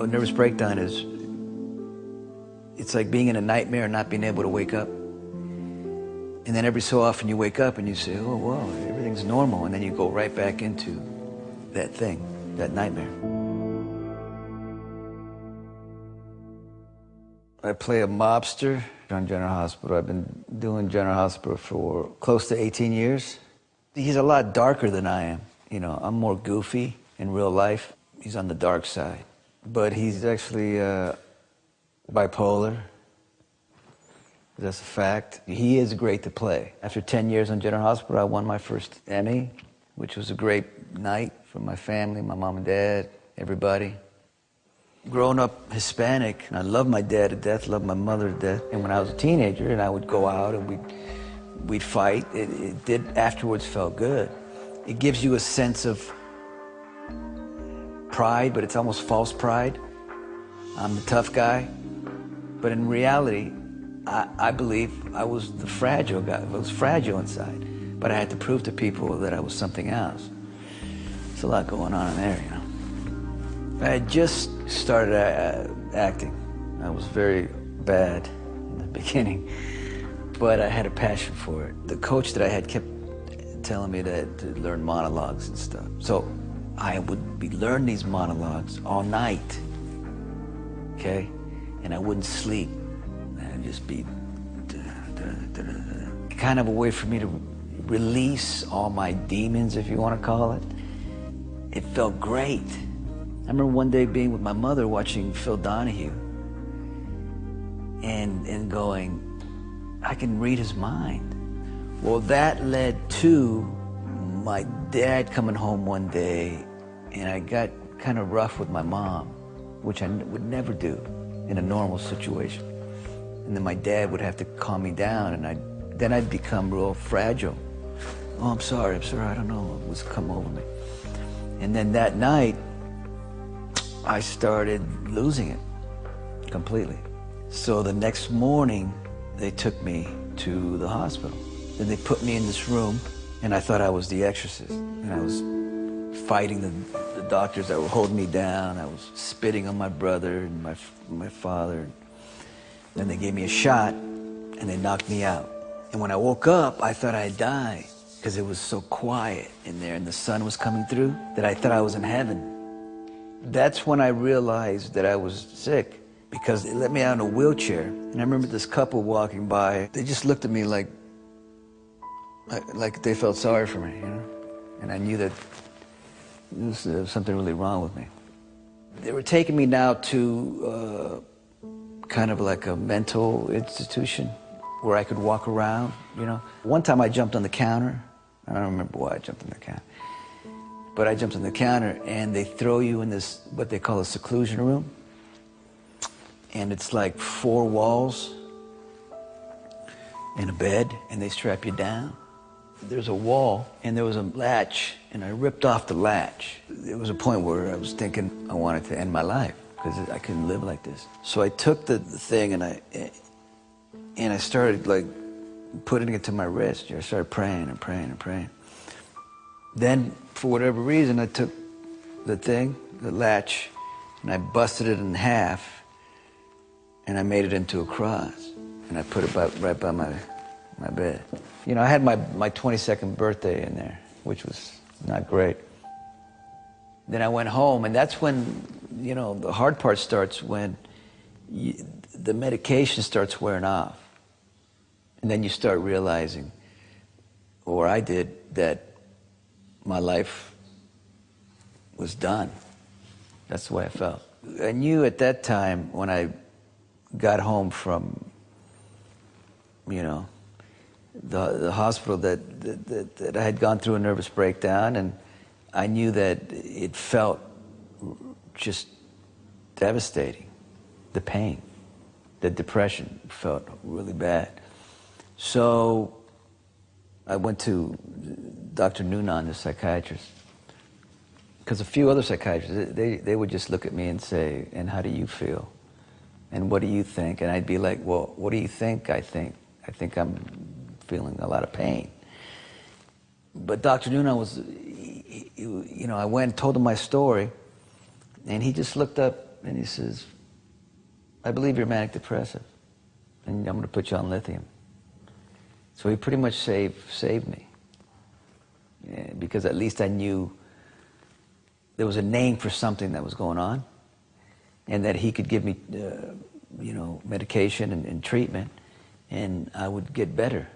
A nervous breakdown is, it's like being in a nightmare and not being able to wake up. And then every so often you wake up and you say, oh, whoa, everything's normal. And then you go right back into that thing, that nightmare. I play a mobster on General Hospital. I've been doing General Hospital for close to 18 years. He's a lot darker than I am. You know, I'm more goofy in real life. He's on the dark side. But he's actually bipolar. That's a fact. He is great to play. After 10 years on General Hospital, I won my first Emmy, which was a great night for my family, my mom and dad, everybody. Growing up Hispanic, I loved my dad to death, loved my mother to death. And when I was a teenager, and I would go out and we'd fight, it did afterwards felt good. It gives you a sense of pride, but it's almost false pride. I'm the tough guy. But in reality, I believe I was the fragile guy. I was fragile inside, but I had to prove to people that I was something else. There's a lot going on in there, you know. I had just started acting. I was very bad in the beginning, but I had a passion for it. The coach that I had kept telling me to learn monologues and stuff. So I would be learning these monologues all night, okay? And I wouldn't sleep. I'd just be kind of a way for me to release all my demons, if you want to call it. It felt great. I remember one day being with my mother watching Phil Donahue and going, I can read his mind. Well, that led to my dad coming home one day, and I got kind of rough with my mom, which I would never do in a normal situation. And then my dad would have to calm me down, and then I'd become real fragile. Oh, I'm sorry, I don't know what was come over me. And then that night, I started losing it completely. So the next morning, they took me to the hospital. Then they put me in this room, and I thought I was the exorcist. And I was fighting the doctors that were holding me down. I was spitting on my brother and my father. Then they gave me a shot, and they knocked me out. And when I woke up, I thought I had died, because it was so quiet in there, and the sun was coming through, that I thought I was in heaven. That's when I realized that I was sick, because they let me out in a wheelchair. And I remember this couple walking by. They just looked at me like they felt sorry for me, you know? And I knew that there was something really wrong with me. They were taking me now to kind of like a mental institution where I could walk around, you know? One time I jumped on the counter. I don't remember why I jumped on the counter. But I jumped on the counter, and they throw you in this, what they call a seclusion room. And it's like 4 walls and a bed, and they strap you down. There's a wall, and there was a latch, and I ripped off the latch. There was a point where I was thinking I wanted to end my life, because I couldn't live like this. So I took the thing, and I started like putting it to my wrist. I started praying and praying and praying. Then, for whatever reason, I took the thing, the latch, and I busted it in half, and I made it into a cross, and I put it right by my bed. You know, I had my 22nd birthday in there, which was not great. Then I went home, and that's when, you know, the hard part starts, when the medication starts wearing off. And then you start realizing, or I did, that my life was done. That's the way I felt. I knew at that time, when I got home from, you know, the hospital, that I had gone through a nervous breakdown, and I knew that it felt just devastating. The pain, the depression felt really bad. So I went to Dr. Noonan, the psychiatrist, because a few other psychiatrists, they would just look at me and say, and how do you feel? And what do you think? And I'd be like, well, what do you think I think? I think I'm feeling a lot of pain. But Dr. Noonan was, you know, I went and told him my story, and he just looked up and he says, I believe you're manic depressive, and I'm going to put you on lithium. So he pretty much saved me. Yeah, because at least I knew there was a name for something that was going on, and that he could give me, you know, medication and treatment, and I would get better.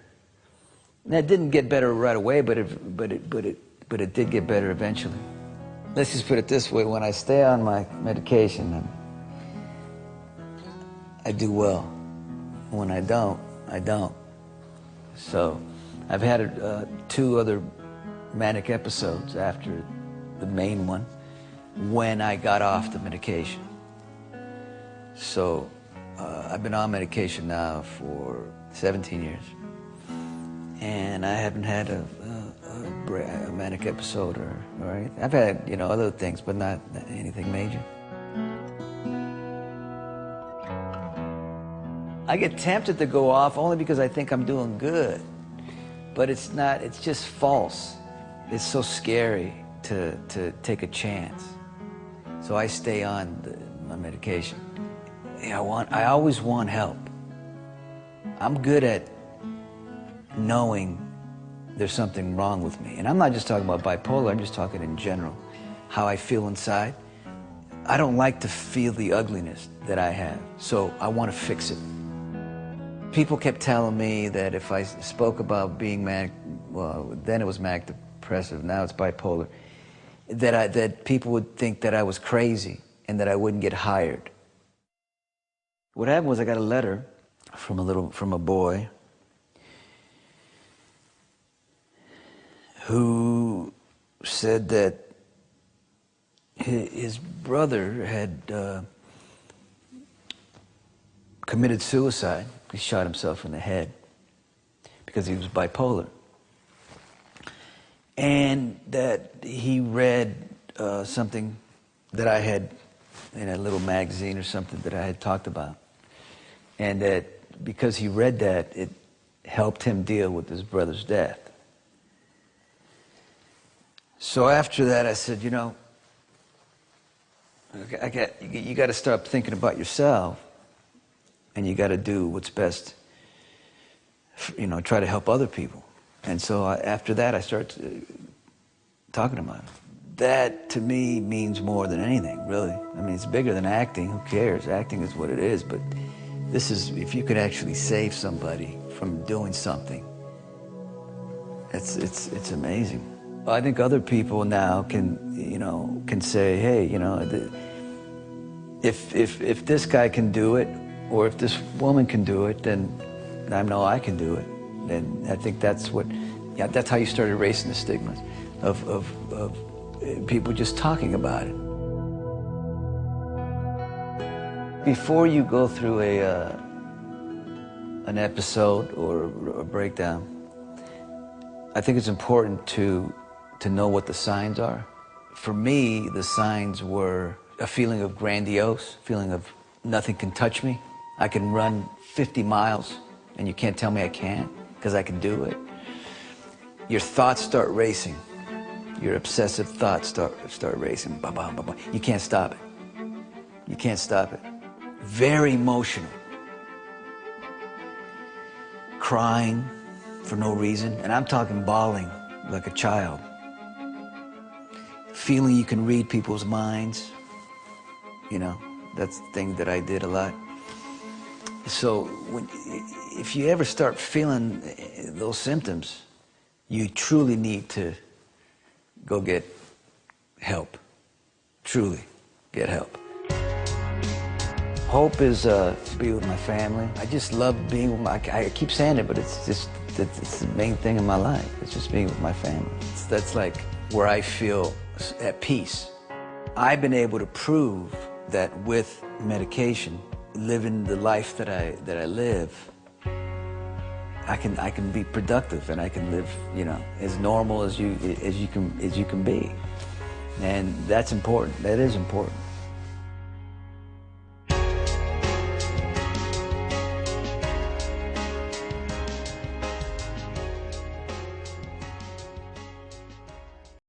And that didn't get better right away, but it did get better eventually. Let's just put it this way: when I stay on my medication, I do well. When I don't, I don't. So I've had 2 other manic episodes after the main one when I got off the medication. So I've been on medication now for 17 years, and I haven't had a manic episode or anything. I've had, you know, other things, but not anything major. I get tempted to go off only because I think I'm doing good, but it's not. It's just false. It's so scary to take a chance. So I stay on my medication. I always want help. I'm good at knowing there's something wrong with me. And I'm not just talking about bipolar, I'm just talking in general. How I feel inside. I don't like to feel the ugliness that I have, so I want to fix it. People kept telling me that if I spoke about being manic, well, then it was manic depressive, now it's bipolar, that people would think that I was crazy and that I wouldn't get hired. What happened was I got a letter from a boy who said that his brother had committed suicide. He shot himself in the head because he was bipolar. And that he read something that I had in a little magazine or something that I had talked about. And that because he read that, it helped him deal with his brother's death. So after that, I said, you know, you got to start thinking about yourself, and you got to do what's best, you know, try to help other people. And so after that, I started talking about it. That, to me, means more than anything, really. I mean, it's bigger than acting. Who cares? Acting is what it is. But this is, if you could actually save somebody from doing something, it's amazing. I think other people now can say, hey, you know, if this guy can do it, or if this woman can do it, then I know I can do it. And I think that's how you start erasing the stigmas of people just talking about it. Before you go through an episode or a breakdown, I think it's important to know what the signs are. For me, the signs were a feeling of grandiose, feeling of nothing can touch me. I can run 50 miles and you can't tell me I can't, because I can do it. Your thoughts start racing. Your obsessive thoughts start racing. Ba, ba, ba, ba. You can't stop it. You can't stop it. Very emotional. Crying for no reason, and I'm talking bawling like a child. Feeling you can read people's minds. You know, that's the thing that I did a lot. So if you ever start feeling those symptoms, you truly need to go get help. Truly get help. Hope is to be with my family. I just love being with I keep saying it, but it's the main thing in my life. It's just being with my family. That's like where I feel at peace. I've been able to prove that with medication, living the life that I live, I can be productive, and I can live, you know, as normal as you can be. And that's important. That is important.